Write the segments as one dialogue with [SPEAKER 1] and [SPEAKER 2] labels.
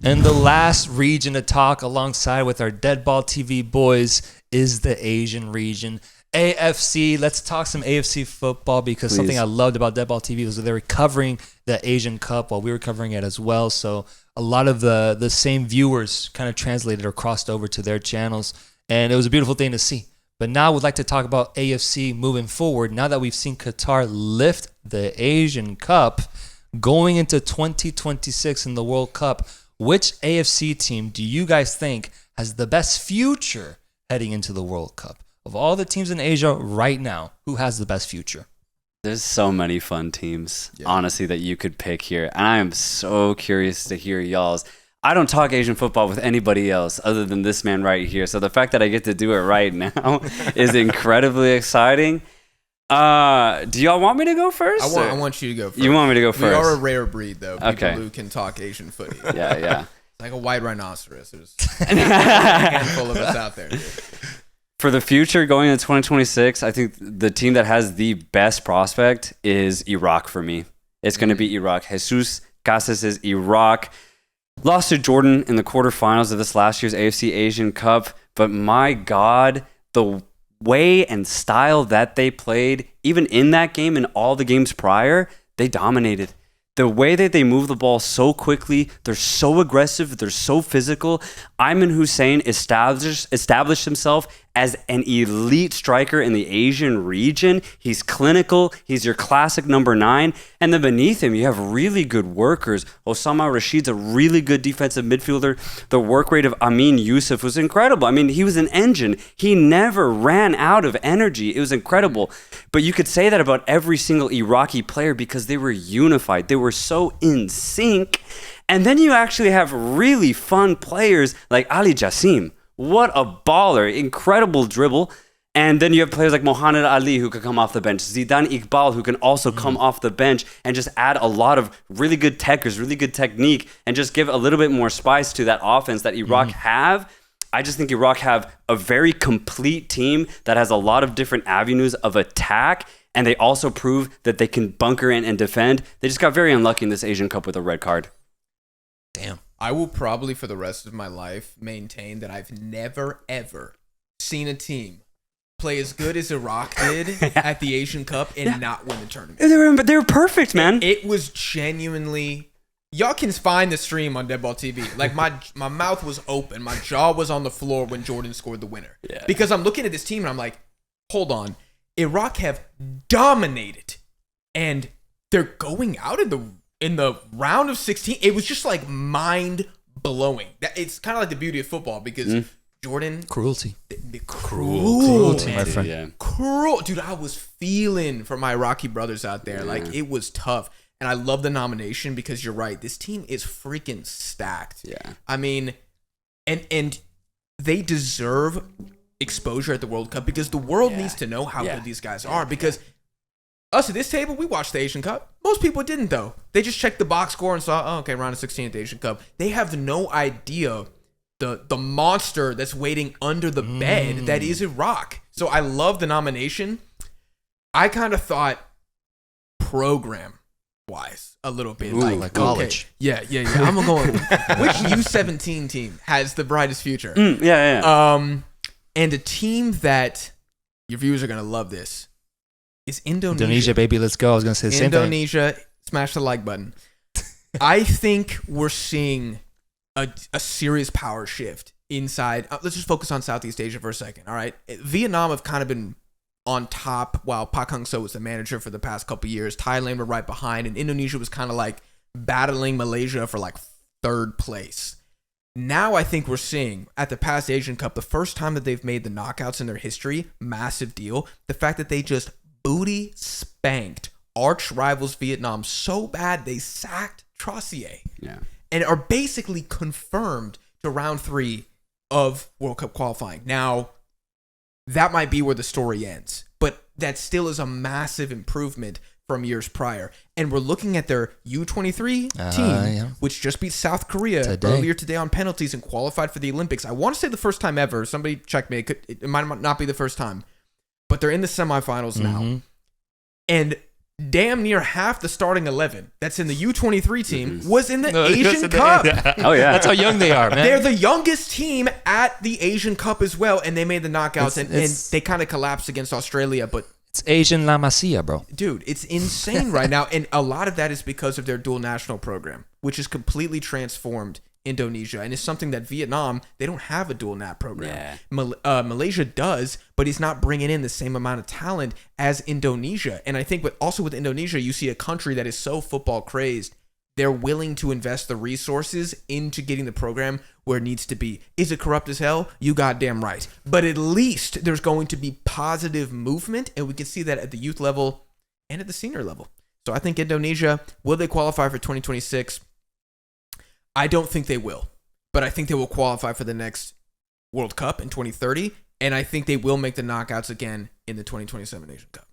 [SPEAKER 1] And the last region to talk alongside with our Dead Ball TV boys is the Asian region. AFC, let's talk some AFC football because something I loved about Dead Ball TV was that they were covering the Asian Cup while we were covering it as well. So a lot of the same viewers kind of translated or crossed over to their channels. And it was a beautiful thing to see. But now we'd like to talk about AFC moving forward. Now that we've seen Qatar lift the Asian Cup, going into 2026 in the World Cup, which AFC team do you guys think has the best future heading into the World Cup? Of all the teams in Asia right now, who has the best future?
[SPEAKER 2] There's so many fun teams, honestly, that you could pick here. And I am so curious to hear y'all's. I don't talk Asian football with anybody else other than this man right here. So the fact that I get to do it right now is incredibly exciting. Do y'all want me to go first?
[SPEAKER 3] I want you to go first.
[SPEAKER 2] You want me to go first?
[SPEAKER 3] We are a rare breed, though. People
[SPEAKER 2] Okay.
[SPEAKER 3] who can talk Asian footy.
[SPEAKER 2] Yeah.
[SPEAKER 3] It's like a white rhinoceros. There's a handful of us out there.
[SPEAKER 2] For the future going into 2026, I think the team that has the best prospect is Iraq for me. It's going to be Iraq. Jesus Casas is Iraq. Lost to Jordan in the quarterfinals of this last year's AFC Asian Cup. But my God, the way and style that they played, even in that game and all the games prior, they dominated. The way that they move the ball so quickly, they're so aggressive, they're so physical. Ayman Hussein established himself as an elite striker in the Asian region. He's clinical. He's your classic number 9. And then beneath him, you have really good workers. Osama Rashid's a really good defensive midfielder. The work rate of Amin Yusuf was incredible. I mean, he was an engine. He never ran out of energy. It was incredible. But you could say that about every single Iraqi player because they were unified. They were so in sync. And then you actually have really fun players like Ali Jassim. What a baller. Incredible dribble. And then you have players like Mohamed Ali who could come off the bench. Zidane Iqbal who can also come off the bench and just add a lot of really good techers, really good technique, and just give a little bit more spice to that offense that Iraq have. I just think Iraq have a very complete team that has a lot of different avenues of attack. And they also prove that they can bunker in and defend. They just got very unlucky in this Asian Cup with a red card.
[SPEAKER 1] Damn.
[SPEAKER 3] I will probably for the rest of my life maintain that I've never, ever seen a team play as good as Iraq did at the Asian Cup and not win the tournament.
[SPEAKER 2] They were perfect, man.
[SPEAKER 3] It was genuinely... Y'all can find the stream on Dead Ball TV. Like, my mouth was open. My jaw was on the floor when Jordan scored the winner.
[SPEAKER 2] Yeah.
[SPEAKER 3] Because I'm looking at this team and I'm like, hold on. Iraq have dominated. And they're going out in the round of 16. It was just like mind-blowing. It's kind of like the beauty of football because Jordan...
[SPEAKER 1] Cruelty.
[SPEAKER 3] The
[SPEAKER 1] Cruelty, my friend.
[SPEAKER 2] Yeah.
[SPEAKER 3] Cruel. Dude, I was feeling for my Iraqi brothers out there. Like, it was tough. And I love the nomination because you're right. This team is freaking stacked.
[SPEAKER 2] Yeah.
[SPEAKER 3] I mean, and they deserve exposure at the World Cup because the world needs to know how good these guys are. Because us at this table, we watched the Asian Cup. Most people didn't, though. They just checked the box score and saw, oh, okay, round of 16 at the Asian Cup. They have no idea the monster that's waiting under the bed that is Iraq. So I love the nomination. I kind of thought program-wise a little bit.
[SPEAKER 1] Like college.
[SPEAKER 3] Okay, yeah. I'm going which U17 team has the brightest future?
[SPEAKER 2] Yeah.
[SPEAKER 3] And a team that your viewers are going to love this is Indonesia.
[SPEAKER 1] Indonesia, baby, let's go. I was going to say the same thing.
[SPEAKER 3] Indonesia, smash the like button. I think we're seeing a serious power shift inside. Let's just focus on Southeast Asia for a second, all right? Vietnam have kind of been on top while Park Hang-seo was the manager for the past couple years. Thailand were right behind, and Indonesia was kind of like battling Malaysia for like third place. Now I think we're seeing, at the past Asian Cup, the first time that they've made the knockouts in their history, massive deal. The fact that they just booty spanked arch rivals Vietnam so bad they sacked Trossier.
[SPEAKER 2] Yeah.
[SPEAKER 3] And are basically confirmed to round 3 of World Cup qualifying. Now, that might be where the story ends, but that still is a massive improvement from years prior. And we're looking at their U23 team, which just beat South Korea earlier today on penalties and qualified for the Olympics. I want to say the first time ever. Somebody check me. It might not be the first time, but they're in the semifinals now. And damn near half the starting 11 that's in the U23 team was in the Asian Cup.
[SPEAKER 2] Oh, yeah.
[SPEAKER 1] That's how young they are, man.
[SPEAKER 3] They're the youngest team at the Asian Cup as well, and they made the knockouts, and they kind of collapsed against Australia, but
[SPEAKER 1] it's Asian La Masia, bro.
[SPEAKER 3] dude, it's insane right now, and a lot of that is because of their dual national program, which has completely transformed Indonesia, and it's something that Vietnam, they don't have a dual nat program. Malaysia does, but he's not bringing in the same amount of talent as Indonesia. And I think also with Indonesia, you see a country that is so football crazed, they're willing to invest the resources into getting the program where it needs to be. Is it corrupt as hell? You goddamn right. But at least there's going to be positive movement, and we can see that at the youth level and at the senior level. So I think Indonesia, will they qualify for 2026? I don't think they will, but I think they will qualify for the next World Cup in 2030, and I think they will make the knockouts again in the 2027 Asian Cup.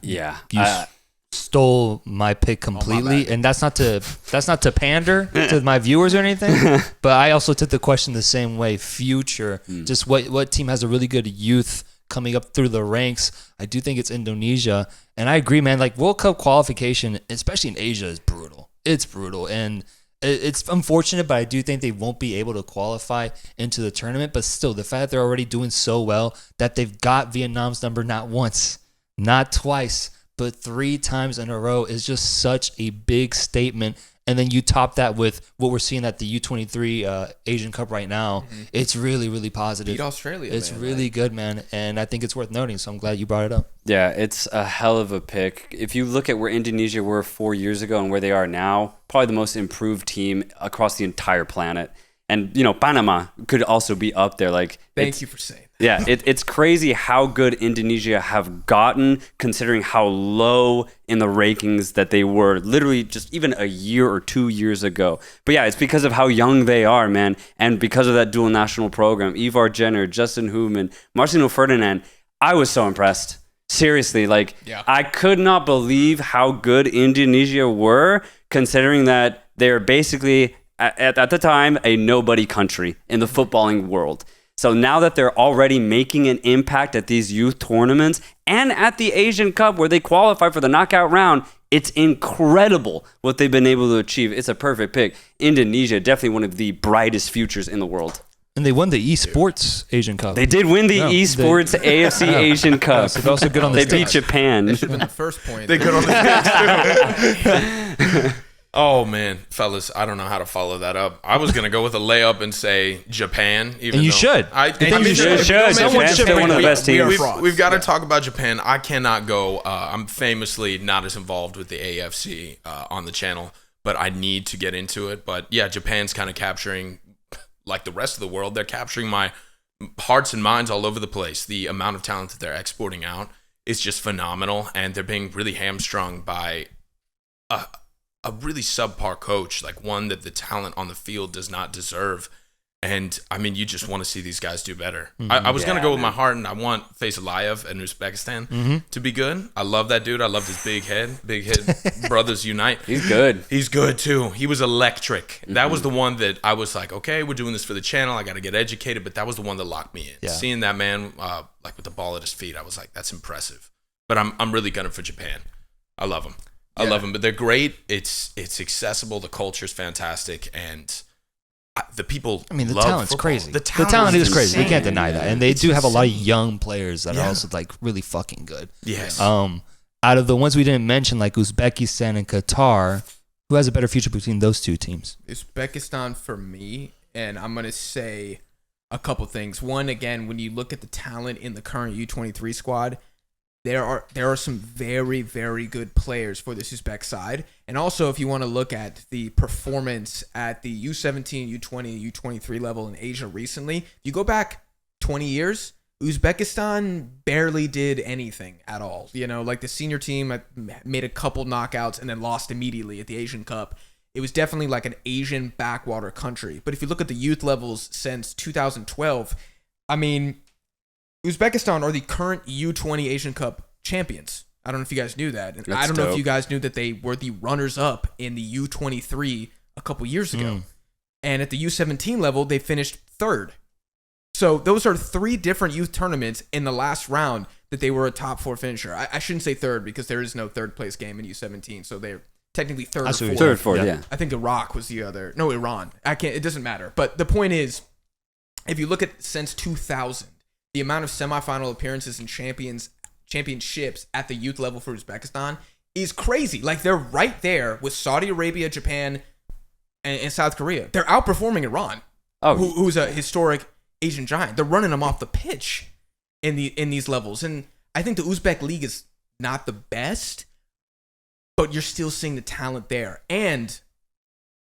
[SPEAKER 2] Yeah.
[SPEAKER 1] You stole my pick completely, and that's not to pander to my viewers or anything, but I also took the question the same way. Future, just what team has a really good youth coming up through the ranks? I do think it's Indonesia, and I agree, man. Like World Cup qualification, especially in Asia, is brutal. It's brutal, and it's unfortunate, but I do think they won't be able to qualify into the tournament. But still, the fact that they're already doing so well, that they've got Vietnam's number not once, not twice, but 3 times in a row is just such a big statement. And then you top that with what we're seeing at the U23 Asian Cup right now. It's really, really positive.
[SPEAKER 3] Beat Australia,
[SPEAKER 1] it's
[SPEAKER 3] man,
[SPEAKER 1] really good, man. And I think it's worth noting, so I'm glad you brought it up.
[SPEAKER 2] Yeah, it's a hell of a pick. If you look at where Indonesia were 4 years ago and where they are now, probably the most improved team across the entire planet. And, Panama could also be up there.
[SPEAKER 3] Thank you for saying that.
[SPEAKER 2] Yeah, it's crazy how good Indonesia have gotten, considering how low in the rankings that they were literally just even a year or 2 years ago. But yeah, it's because of how young they are, man. And because of that dual national program, Ivar Jenner, Justin Human, Marcelo Ferdinand, I was so impressed. Seriously, I could not believe how good Indonesia were, considering that they're basically, at the time, a nobody country in the footballing world. So now that they're already making an impact at these youth tournaments and at the Asian Cup where they qualify for the knockout round, it's incredible what they've been able to achieve. It's a perfect pick. Indonesia, definitely one of the brightest futures in the world.
[SPEAKER 1] And they won the esports Asian Cup.
[SPEAKER 2] They did win the esports AFC Asian Cup.
[SPEAKER 1] So they're also good on the
[SPEAKER 2] They
[SPEAKER 1] sticks.
[SPEAKER 2] beat Japan.
[SPEAKER 3] That should have been the first point.
[SPEAKER 4] They good on the sticks, too. Oh, man. Fellas, I don't know how to follow that up. I was going to go with a layup and say Japan.
[SPEAKER 1] And you should.
[SPEAKER 4] I
[SPEAKER 1] think you should.
[SPEAKER 2] Japan's still one of the best teams.
[SPEAKER 4] We've got to talk about Japan. I cannot go. I'm famously not as involved with the AFC on the channel, but I need to get into it. But yeah, Japan's kind of capturing, like the rest of the world, they're capturing my hearts and minds all over the place. The amount of talent that they're exporting out is just phenomenal, and they're being really hamstrung by a really subpar coach, like one that the talent on the field does not deserve. And I mean, you just want to see these guys do better. I was going to go with my heart, and I want Faisalayev in Uzbekistan to be good. I love that dude. I love his big head. Brothers unite.
[SPEAKER 2] He's good.
[SPEAKER 4] He's good too. He was electric. That was the one that I was like, okay, we're doing this for the channel. I got to get educated. But that was the one that locked me in. Yeah. Seeing that man like with the ball at his feet, I was like, that's impressive. But I'm really gunning for Japan. I love them. I love them, but they're great. It's accessible. The culture's fantastic, and the people. I mean, the
[SPEAKER 1] talent's
[SPEAKER 4] football.
[SPEAKER 1] crazy.
[SPEAKER 4] The
[SPEAKER 1] talent is crazy. We can't
[SPEAKER 4] insane,
[SPEAKER 1] deny that,
[SPEAKER 4] man.
[SPEAKER 1] and they
[SPEAKER 4] It's
[SPEAKER 1] do have a lot of
[SPEAKER 4] insane.
[SPEAKER 1] young players that are also really fucking good.
[SPEAKER 4] Yes.
[SPEAKER 1] Out of the ones we didn't mention, like Uzbekistan and Qatar, who has a better future between those two teams?
[SPEAKER 3] Uzbekistan for me, and I'm going to say a couple things. One, again, when you look at the talent in the current U23 squad, there are some very, very good players for this Uzbek side. And also, if you want to look at the performance at the U17, U20, U23 level in Asia recently, if you go back 20 years, Uzbekistan barely did anything at all. Like the senior team made a couple knockouts and then lost immediately at the Asian Cup. It was definitely like an Asian backwater country. But if you look at the youth levels since 2012, I mean, Uzbekistan are the current U20 Asian Cup champions. I don't know if you guys knew that. And I don't know if you guys knew that they were the runners-up in the U23 a couple years ago. And at the U17 level, they finished third. So those are 3 different youth tournaments in the last round that they were a top 4 finisher. I shouldn't say third because there is no third place game in U17, so they're technically third or fourth.
[SPEAKER 2] Third, fourth, yeah.
[SPEAKER 3] I think Iraq was the other. No, Iran. It doesn't matter. But the point is, if you look at since 2000, the amount of semifinal appearances and championships at the youth level for Uzbekistan is crazy. Like, they're right there with Saudi Arabia, Japan, and South Korea. They're outperforming Iran, who's a historic Asian giant. They're running them off the pitch in these levels. And I think the Uzbek league is not the best, but you're still seeing the talent there. And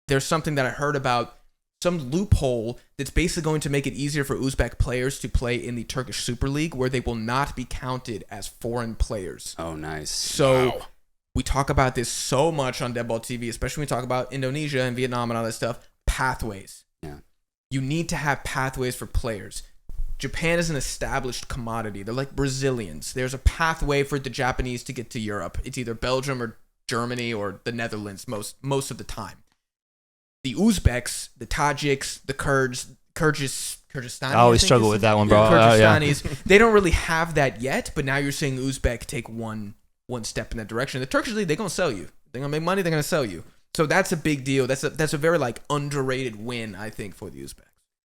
[SPEAKER 3] there's something that I heard about, some loophole that's basically going to make it easier for Uzbek players to play in the Turkish Super League, where they will not be counted as foreign players.
[SPEAKER 2] Oh, nice.
[SPEAKER 3] So we talk about this so much on Deadball TV, especially when we talk about Indonesia and Vietnam and all that stuff. Pathways.
[SPEAKER 2] Yeah.
[SPEAKER 3] You need to have pathways for players. Japan is an established commodity. They're like Brazilians. There's a pathway for the Japanese to get to Europe. It's either Belgium or Germany or the Netherlands most of the time. The Uzbeks, the Tajiks, the Kyrgyzstan.
[SPEAKER 1] I always struggle with that one, bro.
[SPEAKER 3] Kyrgyzstanis, they don't really have that yet, but now you're seeing Uzbek take one step in that direction. The Turkish league, they're gonna sell you. They're gonna make money. They're gonna sell you. So that's a big deal. That's a very like underrated win, I think, for the Uzbeks.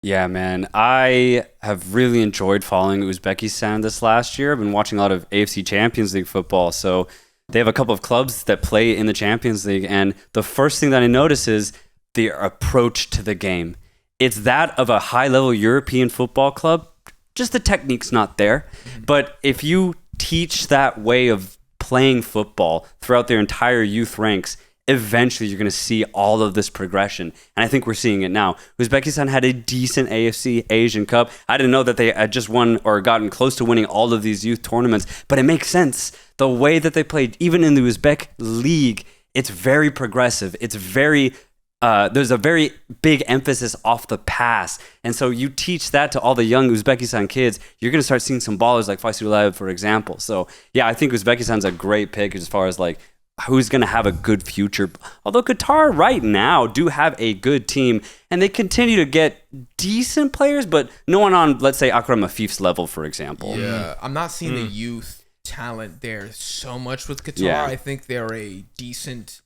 [SPEAKER 2] Yeah, man. I have really enjoyed following Uzbekistan this last year. I've been watching a lot of AFC Champions League football. So they have a couple of clubs that play in the Champions League, and the first thing that I notice is their approach to the game. It's that of a high-level European football club. Just the technique's not there. But if you teach that way of playing football throughout their entire youth ranks, eventually you're going to see all of this progression. And I think we're seeing it now. Uzbekistan had a decent AFC Asian Cup. I didn't know that they had just won or gotten close to winning all of these youth tournaments, but it makes sense. The way that they played, even in the Uzbek league, it's very progressive. It's very... there's a very big emphasis off the pass. And so you teach that to all the young Uzbekistan kids, you're going to start seeing some ballers like Faisulayev, for example. So, yeah, I think Uzbekistan's a great pick as far as, like, who's going to have a good future. Although Qatar right now do have a good team, and they continue to get decent players, but no one on, let's say, Akram Afif's level, for example.
[SPEAKER 3] Yeah, I'm not seeing the youth talent there so much with Qatar.
[SPEAKER 2] Yeah.
[SPEAKER 3] I think they're a decent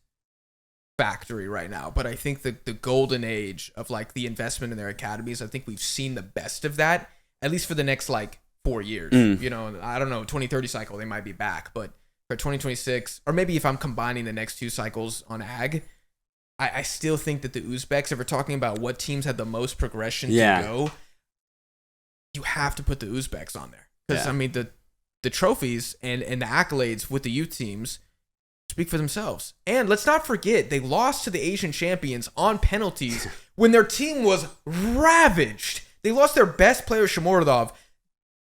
[SPEAKER 3] factory right now, but I think the golden age of like the investment in their academies, I think we've seen the best of that, at least for the next like 4 years. You know, I don't know, 2030 cycle they might be back, but for 2026, or maybe if I'm combining the next 2 cycles on ag, I still think that the Uzbeks, if we're talking about what teams had the most progression to go, you have to put the Uzbeks on there, because I mean the trophies and the accolades with the youth teams speak for themselves. And let's not forget, they lost to the Asian champions on penalties when their team was ravaged. They lost their best player, Shomurodov,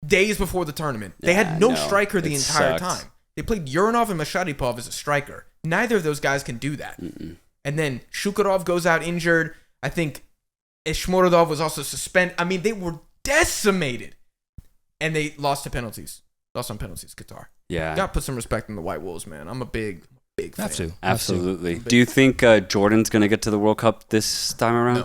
[SPEAKER 3] days before the tournament. They had no striker the entire time. They played Uranov and Mashadipov as a striker. Neither of those guys can do that. And then Shukurov goes out injured. I think Shomurodov was also suspended. I mean, they were decimated. And they lost to penalties. Lost on penalties, Qatar.
[SPEAKER 2] Yeah.
[SPEAKER 3] Got to put some respect in the White Wolves, man. I'm a big fan.
[SPEAKER 2] Absolutely. Do you think Jordan's going to get to the World Cup this time around?
[SPEAKER 3] No.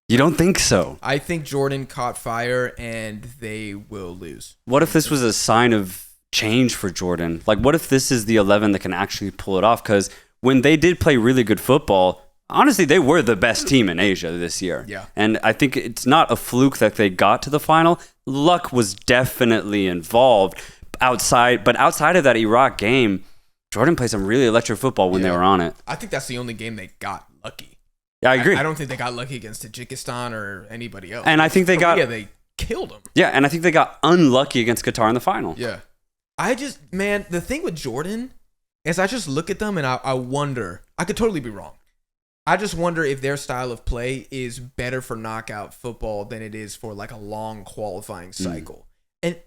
[SPEAKER 2] You don't think so?
[SPEAKER 3] I think Jordan caught fire and they will lose.
[SPEAKER 2] What if this was a sign of change for Jordan? Like, what if this is the 11 that can actually pull it off? Because when they did play really good football, honestly, they were the best team in Asia this year.
[SPEAKER 3] Yeah.
[SPEAKER 2] And I think it's not a fluke that they got to the final. Luck was definitely involved outside of that Iraq game. Jordan played some really electric football when they were on it.
[SPEAKER 3] I think that's the only game they got lucky.
[SPEAKER 2] Yeah, I agree.
[SPEAKER 3] I don't think they got lucky against Tajikistan or anybody else.
[SPEAKER 2] And I think they
[SPEAKER 3] they killed them.
[SPEAKER 2] Yeah, and I think they got unlucky against Qatar in the final.
[SPEAKER 3] Yeah. The thing with Jordan is I just look at them and I wonder, I could totally be wrong. I just wonder if their style of play is better for knockout football than it is for like a long qualifying cycle. And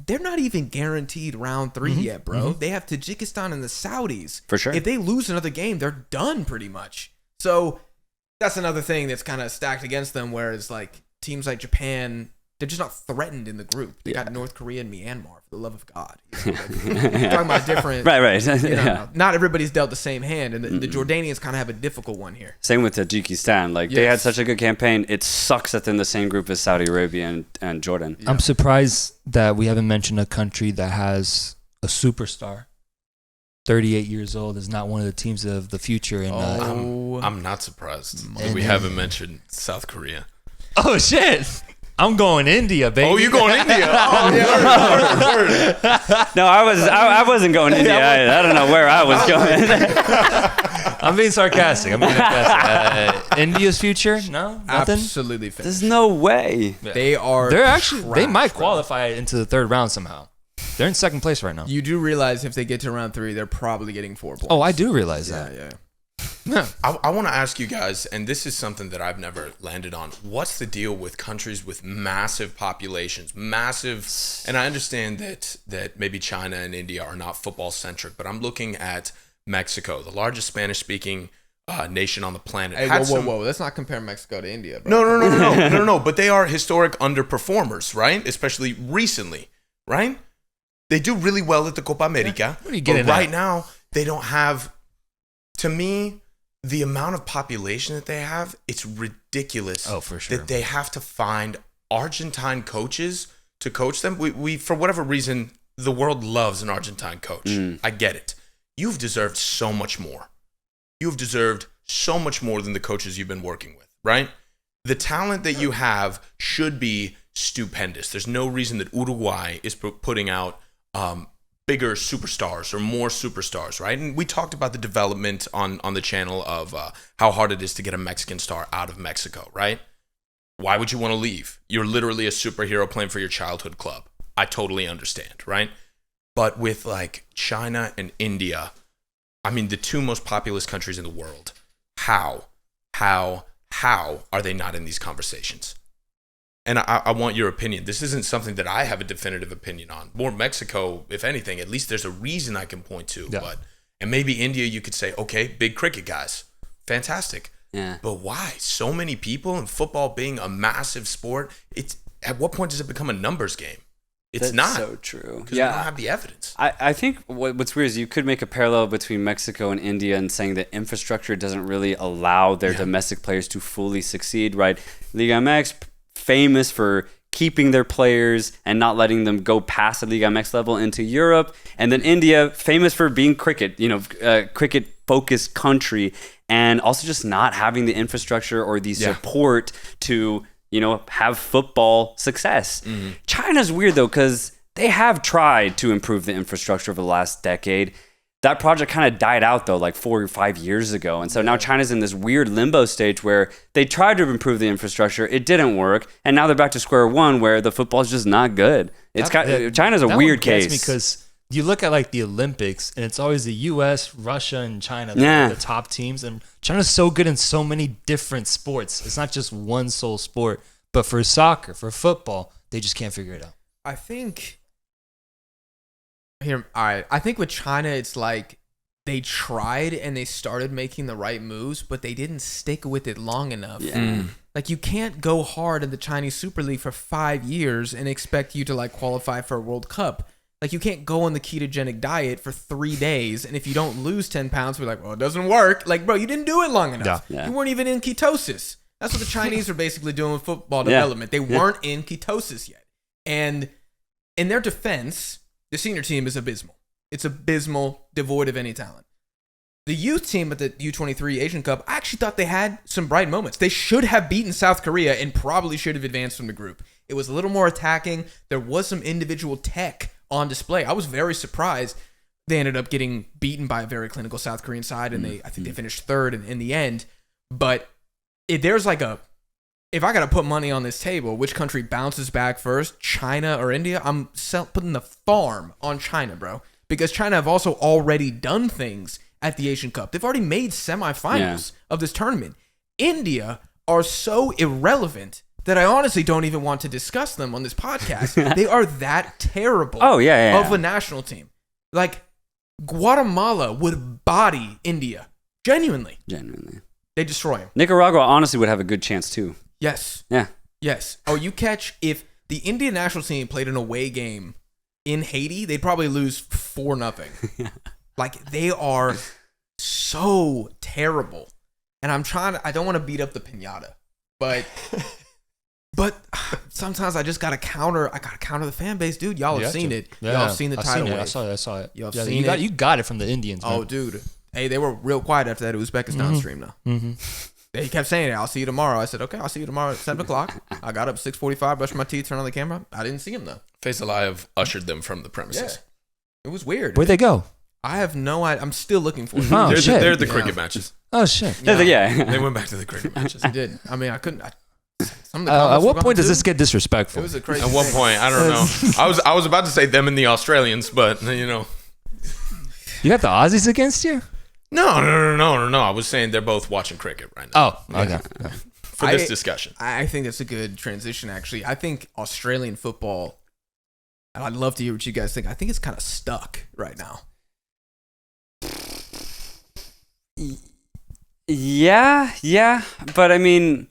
[SPEAKER 3] they're not even guaranteed round 3 yet, bro. They have Tajikistan and the Saudis.
[SPEAKER 2] For sure.
[SPEAKER 3] If they lose another game, they're done pretty much. So that's another thing that's kind of stacked against them, whereas like teams like Japan they're just not threatened in the group. They got North Korea and Myanmar, for the love of God. You know, talking about different.
[SPEAKER 2] Right.
[SPEAKER 3] You know, not everybody's dealt the same hand, and the Jordanians kind of have a difficult one here.
[SPEAKER 2] Same with Tajikistan. Like they had such a good campaign. It sucks that they're in the same group as Saudi Arabia and Jordan.
[SPEAKER 1] I'm surprised that we haven't mentioned a country that has a superstar. 38 years old is not one of the teams of the future. And
[SPEAKER 4] I'm not surprised that we haven't mentioned South Korea.
[SPEAKER 1] Oh shit! I'm going India, baby.
[SPEAKER 4] Oh, you going India? Oh, word.
[SPEAKER 2] No, I wasn't going to India. I don't know where I was going.
[SPEAKER 1] I'm being sarcastic. India's future? No, nothing.
[SPEAKER 3] Absolutely finished.
[SPEAKER 2] There's no way.
[SPEAKER 1] Yeah.
[SPEAKER 3] They're
[SPEAKER 1] actually
[SPEAKER 3] trash,
[SPEAKER 1] they might
[SPEAKER 3] bro.
[SPEAKER 1] qualify into the third round somehow. They're in second place right now.
[SPEAKER 3] You do realize if they get to round 3, they're probably getting 4 points.
[SPEAKER 1] Oh, I do realize that.
[SPEAKER 3] Yeah.
[SPEAKER 4] I want to ask you guys, and this is something that I've never landed on. What's the deal with countries with massive populations, and I understand that maybe China and India are not football centric, but I'm looking at Mexico, the largest Spanish speaking nation on the planet.
[SPEAKER 3] Hey, whoa. Let's not compare Mexico to India, bro.
[SPEAKER 4] No. But they are historic underperformers, right? Especially recently, right? They do really well at the Copa America.
[SPEAKER 1] What are you getting
[SPEAKER 4] but right
[SPEAKER 1] at?
[SPEAKER 4] now, they don't have, to me, the amount of population that they have, it's ridiculous.
[SPEAKER 1] Oh, for sure.
[SPEAKER 4] That they have to find Argentine coaches to coach them. We for whatever reason, the world loves an Argentine coach. I get it. You've deserved so much more. You've deserved so much more than the coaches you've been working with, right? The talent that you have should be stupendous. There's no reason that Uruguay is putting out bigger superstars or more superstars, right? And we talked about the development on the channel of how hard it is to get a Mexican star out of Mexico, right? Why would you want to leave? You're literally a superhero playing for your childhood club. I totally understand, right? But with like China and India, I mean, the 2 most populous countries in the world, how are they not in these conversations? And I want your opinion. This isn't something that I have a definitive opinion on. More Mexico, if anything, at least there's a reason I can point to.
[SPEAKER 1] Yeah.
[SPEAKER 4] And maybe India, you could say, okay, big cricket guys. Fantastic.
[SPEAKER 2] Yeah.
[SPEAKER 4] But why? So many people, and football being a massive sport, at what point does it become a numbers game? It's
[SPEAKER 2] That's
[SPEAKER 4] not.
[SPEAKER 2] so true.
[SPEAKER 4] Because we don't have the evidence.
[SPEAKER 2] I think what's weird is you could make a parallel between Mexico and India and saying that infrastructure doesn't really allow their domestic players to fully succeed, right? Liga MX, famous for keeping their players and not letting them go past the Liga MX level into Europe. And then India, famous for being cricket focused country, and also just not having the infrastructure or the support to, have football success. China's weird though, because they have tried to improve the infrastructure over the last decade. That project kind of died out though, like 4 or 5 years ago. And so now China's in this weird limbo stage where they tried to improve the infrastructure. It didn't work. And now they're back to square one where the football is just not good. China's a weird case.
[SPEAKER 1] Because you look at like the Olympics and it's always the US, Russia, and China, the top teams. And China's so good in so many different sports. It's not just one sole sport. But for soccer, for football, they just can't figure it out.
[SPEAKER 3] I think with China, it's like they tried and they started making the right moves, but they didn't stick with it long enough. Like you can't go hard in the Chinese Super League for 5 years and expect you to like qualify for a World Cup. Like you can't go on the ketogenic diet for 3 days, and if you don't lose 10 pounds, we're like, well, it doesn't work. Like, bro, you didn't do it long enough.
[SPEAKER 2] Yeah.
[SPEAKER 3] You weren't even in ketosis. That's what the Chinese are basically doing with football development. They weren't in ketosis yet. And in their defense, the senior team is abysmal. It's abysmal, devoid of any talent. The youth team at the U23 Asian Cup, I actually thought they had some bright moments. They should have beaten South Korea and probably should have advanced from the group. It was a little more attacking. There was some individual tech on display. I was very surprised. They ended up getting beaten by a very clinical South Korean side, and I think they finished third in the end. But if I got to put money on this table, which country bounces back first, China or India? I'm putting the farm on China, bro. Because China have also already done things at the Asian Cup. They've already made semifinals of this tournament. India are so irrelevant that I honestly don't even want to discuss them on this podcast. They are that terrible of a national team. Like, Guatemala would body India. Genuinely. They destroy them.
[SPEAKER 2] Nicaragua honestly would have a good chance too.
[SPEAKER 3] Yes.
[SPEAKER 2] Yeah.
[SPEAKER 3] Yes. Oh, you catch if the Indian national team played an away game in Haiti, they'd probably lose 4-0. Like, they are so terrible. And I don't want to beat up the piñata, but sometimes I just gotta counter the fan base, dude. Y'all have seen it.
[SPEAKER 1] Yeah.
[SPEAKER 3] Y'all have seen the tidal wave.
[SPEAKER 1] I saw it.
[SPEAKER 3] Y'all have seen it.
[SPEAKER 1] You got it from the Indians, man.
[SPEAKER 3] Oh, dude. Hey, they were real quiet after that Uzbekistan stream, though.
[SPEAKER 1] Mm-hmm.
[SPEAKER 3] They kept saying it. I'll see you tomorrow. I said, okay, I'll see you tomorrow at 7 o'clock. I got up 6:45, brushed my teeth, turned on the camera. I didn't see him, though.
[SPEAKER 4] Faisal ushered them from the premises.
[SPEAKER 3] Yeah. It was weird.
[SPEAKER 1] Where'd they go?
[SPEAKER 3] I have no idea. I'm still looking for them.
[SPEAKER 1] Oh, shit.
[SPEAKER 4] They're the cricket matches.
[SPEAKER 1] Oh, shit.
[SPEAKER 2] Yeah.
[SPEAKER 4] They went back to the cricket matches.
[SPEAKER 3] I did. I mean, I couldn't. Some of the
[SPEAKER 1] At
[SPEAKER 3] comments
[SPEAKER 1] what
[SPEAKER 3] were
[SPEAKER 1] point
[SPEAKER 3] gone,
[SPEAKER 1] does this
[SPEAKER 3] too.
[SPEAKER 1] get disrespectful?
[SPEAKER 3] It was a crazy
[SPEAKER 4] At one
[SPEAKER 3] thing.
[SPEAKER 4] point, I don't know. I was about to say them and the Australians, but you know.
[SPEAKER 1] You got the Aussies against you?
[SPEAKER 4] No. I was saying they're both watching cricket right now.
[SPEAKER 1] Oh, okay.
[SPEAKER 4] For this discussion.
[SPEAKER 3] I think that's a good transition, actually. I think Australian football, and I'd love to hear what you guys think. I think it's kind of stuck right now.
[SPEAKER 2] Yeah. But I mean,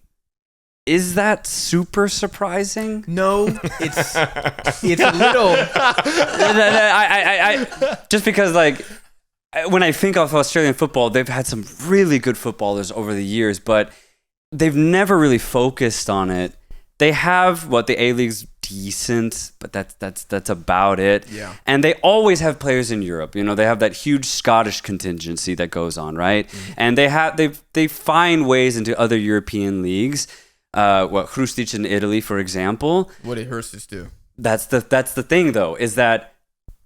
[SPEAKER 2] is that super surprising?
[SPEAKER 3] No, it's a little.
[SPEAKER 2] I just because like when I think of Australian football, they've had some really good footballers over the years, but they've never really focused on it. They have the A-League's decent, but that's about it.
[SPEAKER 3] Yeah.
[SPEAKER 2] And they always have players in Europe. You know, they have that huge Scottish contingency that goes on, right? Mm-hmm. And they find ways into other European leagues. Hrustic in Italy, for example.
[SPEAKER 3] What did Hrustic do?
[SPEAKER 2] That's the thing, though, is that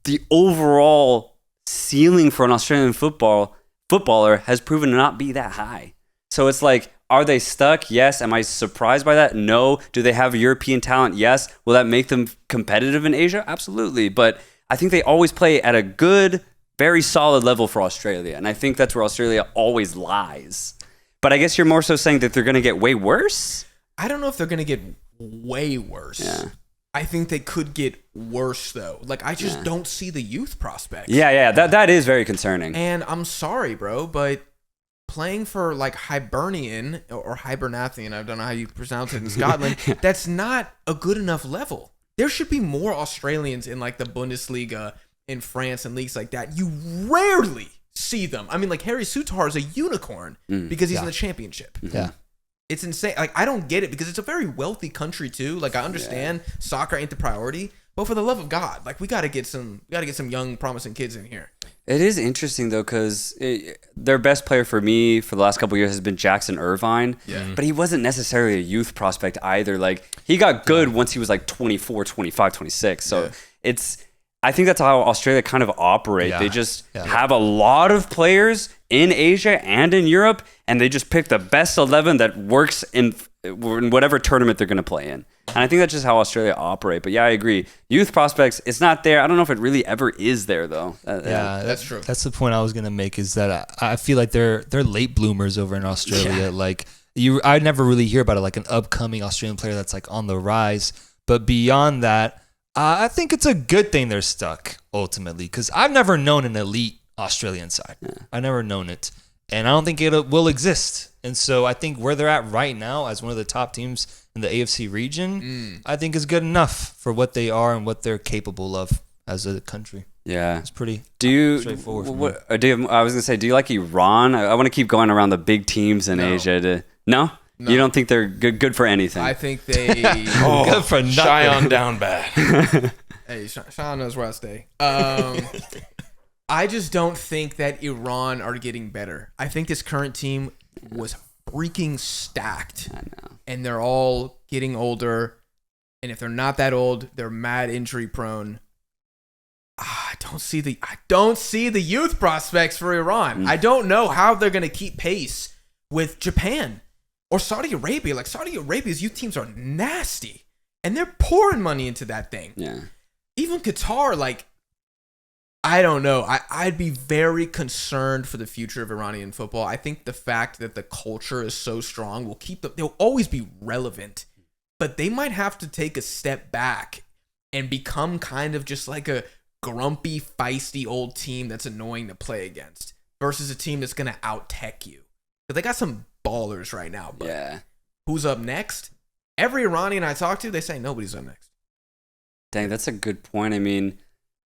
[SPEAKER 2] the overall ceiling for an Australian footballer has proven to not be that high. So it's like, are they stuck? Yes. Am I surprised by that? No. Do they have European talent? Yes. Will that make them competitive in Asia? Absolutely. But I think they always play at a good, very solid level for Australia. And I think that's where Australia always lies. But I guess you're more so saying that they're going to get way worse?
[SPEAKER 3] I don't know if they're going to get way worse.
[SPEAKER 2] Yeah.
[SPEAKER 3] I think they could get worse, though. Like, I just don't see the youth prospects.
[SPEAKER 2] Yeah. That is very concerning.
[SPEAKER 3] And I'm sorry, bro, but playing for like Hibernian or Hibernathian, I don't know how you pronounce it in Scotland, that's not a good enough level. There should be more Australians in like the Bundesliga in France and leagues like that. You rarely see them. I mean, like Harry Sutar is a unicorn because he's in the championship.
[SPEAKER 1] Yeah.
[SPEAKER 3] It's insane. Like, I don't get it because it's a very wealthy country too. Like, I understand soccer ain't the priority, but for the love of God, like we got to get some young promising kids in here.
[SPEAKER 2] It is interesting, though, because their best player for me for the last couple of years has been Jackson Irvine. Yeah. But he wasn't necessarily a youth prospect either. Like, he got good once he was like 24, 25, 26. So I think that's how Australia kind of operate.
[SPEAKER 1] Yeah.
[SPEAKER 2] They just have a lot of players in Asia and in Europe, and they just pick the best 11 that works in whatever tournament they're going to play in. And I think that's just how Australia operate. But yeah, I agree. Youth prospects, it's not there. I don't know if it really ever is there, though.
[SPEAKER 1] Yeah,
[SPEAKER 3] that's true.
[SPEAKER 1] That's the point I was gonna make. Is that I feel like they're late bloomers over in Australia.
[SPEAKER 2] Yeah.
[SPEAKER 1] Like I never really hear about it, like an upcoming Australian player that's like on the rise. But beyond that, I think it's a good thing they're stuck ultimately, because I've never known an elite Australian side. I've never known it, and I don't think it will exist. And so I think where they're at right now as one of the top teams in the AFC region, I think is good enough for what they are and what they're capable of as a country.
[SPEAKER 2] Yeah.
[SPEAKER 1] It's pretty straightforward.
[SPEAKER 2] I was going to say, do you like Iran? I want to keep going around the big teams in Asia. No? You don't think they're good for anything?
[SPEAKER 3] I think they...
[SPEAKER 1] Good for nothing.
[SPEAKER 4] Cheyenne down bad.
[SPEAKER 3] Hey, Sean knows where I stay. I just don't think that Iran are getting better. I think this current team was freaking stacked.
[SPEAKER 2] I know.
[SPEAKER 3] And they're all getting older. And if they're not that old, they're mad injury prone. I don't see the youth prospects for Iran. I don't know how they're going to keep pace with Japan or Saudi Arabia. Like, Saudi Arabia's youth teams are nasty. And they're pouring money into that thing.
[SPEAKER 2] Yeah.
[SPEAKER 3] Even Qatar, like, I don't know. I'd be very concerned for the future of Iranian football. I think the fact that the culture is so strong will keep them. They'll always be relevant, but they might have to take a step back and become kind of just like a grumpy, feisty old team that's annoying to play against versus a team that's gonna out-tech you. But they got some ballers right now. But who's up next? Every Iranian I talk to, they say nobody's up next.
[SPEAKER 2] Dang, that's a good point. I mean,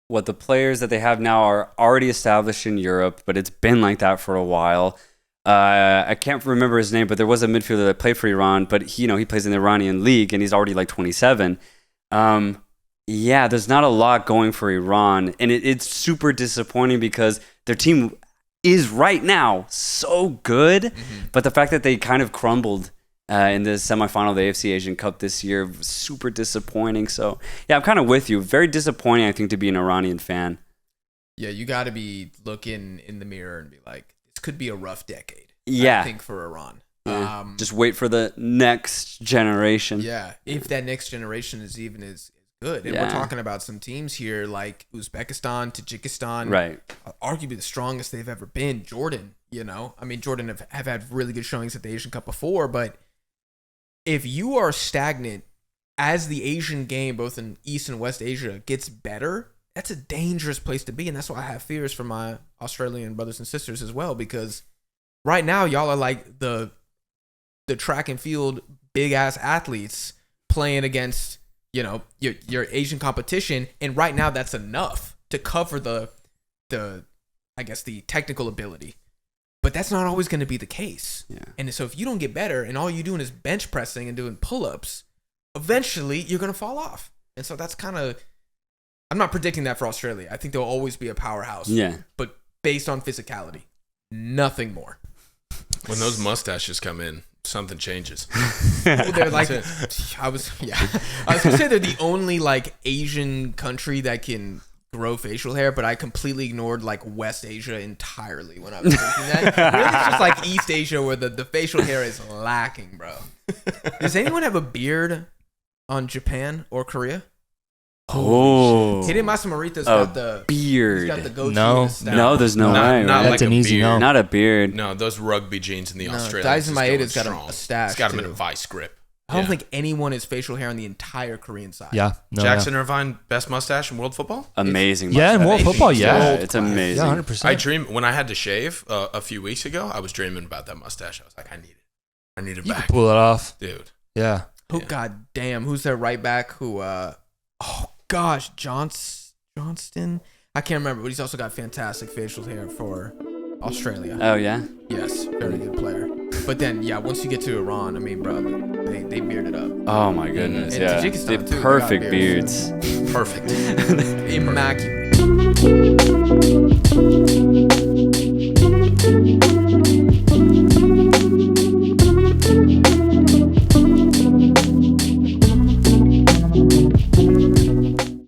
[SPEAKER 2] what the players that they have now are already established in Europe, but it's been like that for a while. I can't remember his name, but there was a midfielder that played for Iran, but he plays in the Iranian league, and he's already like 27. Yeah, there's not a lot going for Iran, and it's super disappointing because their team is right now so good, but the fact that they kind of crumbled in the semifinal of the AFC Asian Cup this year was super disappointing. So, yeah, I'm kind of with you. Very disappointing, I think, to be an Iranian fan.
[SPEAKER 3] Yeah, you got to be looking in the mirror and be like, this could be a rough decade.
[SPEAKER 2] Yeah.
[SPEAKER 3] I think for Iran.
[SPEAKER 2] Yeah. Just wait for the next generation.
[SPEAKER 3] Yeah, if that next generation is even as good. And we're talking about some teams here like Uzbekistan, Tajikistan.
[SPEAKER 2] Right.
[SPEAKER 3] Arguably the strongest they've ever been. Jordan, I mean, Jordan have had really good showings at the Asian Cup before, but if you are stagnant as the Asian game, both in East and West Asia, gets better, that's a dangerous place to be. And that's why I have fears for my Australian brothers and sisters as well, because right now y'all are like the track and field big ass athletes playing against, your Asian competition. And right now that's enough to cover the technical ability. But that's not always going to be the case.
[SPEAKER 2] Yeah.
[SPEAKER 3] And so if you don't get better and all you're doing is bench pressing and doing pull-ups, eventually you're going to fall off. And so that's kind of, I'm not predicting that for Australia. I think they'll always be a powerhouse.
[SPEAKER 2] Yeah.
[SPEAKER 3] But based on physicality, nothing more.
[SPEAKER 4] When those mustaches come in, something changes.
[SPEAKER 3] Well, they're like, I was going to say they're the only like Asian country that can grow facial hair, but I completely ignored like West Asia entirely when I was thinking that. Really, it's just like East Asia where the facial hair is lacking, bro. Does anyone have a beard on Japan or Korea?
[SPEAKER 2] Oh,
[SPEAKER 3] Hidden Masamarita's got the
[SPEAKER 2] beard.
[SPEAKER 3] He's got the goatee.
[SPEAKER 1] No.
[SPEAKER 3] and stuff.
[SPEAKER 2] No, there's no way.
[SPEAKER 4] Not
[SPEAKER 2] Right?
[SPEAKER 1] That's
[SPEAKER 4] like
[SPEAKER 1] an
[SPEAKER 4] a
[SPEAKER 1] easy
[SPEAKER 4] beard.
[SPEAKER 1] no.
[SPEAKER 2] Not a beard.
[SPEAKER 4] No, those rugby jeans in the
[SPEAKER 3] No,
[SPEAKER 4] Australians.
[SPEAKER 3] Dyson Maeda's got a stash,
[SPEAKER 4] It's got him in a
[SPEAKER 3] too.
[SPEAKER 4] vice grip.
[SPEAKER 3] I don't think anyone has facial hair on the entire Korean side.
[SPEAKER 1] Yeah. No,
[SPEAKER 4] Jackson Irvine, best mustache in world football.
[SPEAKER 2] Amazing.
[SPEAKER 1] Yeah, in
[SPEAKER 2] mustache.
[SPEAKER 1] world football, yeah.
[SPEAKER 2] It's amazing.
[SPEAKER 1] Yeah, 100%.
[SPEAKER 4] I dream when I had to shave a few weeks ago. I was dreaming about that mustache. I was like, I need it. I need it
[SPEAKER 1] You
[SPEAKER 4] back,
[SPEAKER 1] can pull it off.
[SPEAKER 4] dude.
[SPEAKER 1] Yeah.
[SPEAKER 3] Oh, God damn. Who's their right back who, Johnston? I can't remember, but he's also got fantastic facial hair for Australia.
[SPEAKER 2] Oh, yeah?
[SPEAKER 3] Yes, very good player. But then, yeah, once you get to Iran, I mean, bro, they bearded up.
[SPEAKER 2] Oh, my goodness.
[SPEAKER 3] And
[SPEAKER 2] Yeah.
[SPEAKER 3] Tajikistan,
[SPEAKER 2] The
[SPEAKER 3] too, they got
[SPEAKER 2] perfect
[SPEAKER 3] beards.
[SPEAKER 2] beards.
[SPEAKER 4] Perfect.
[SPEAKER 3] Immaculate.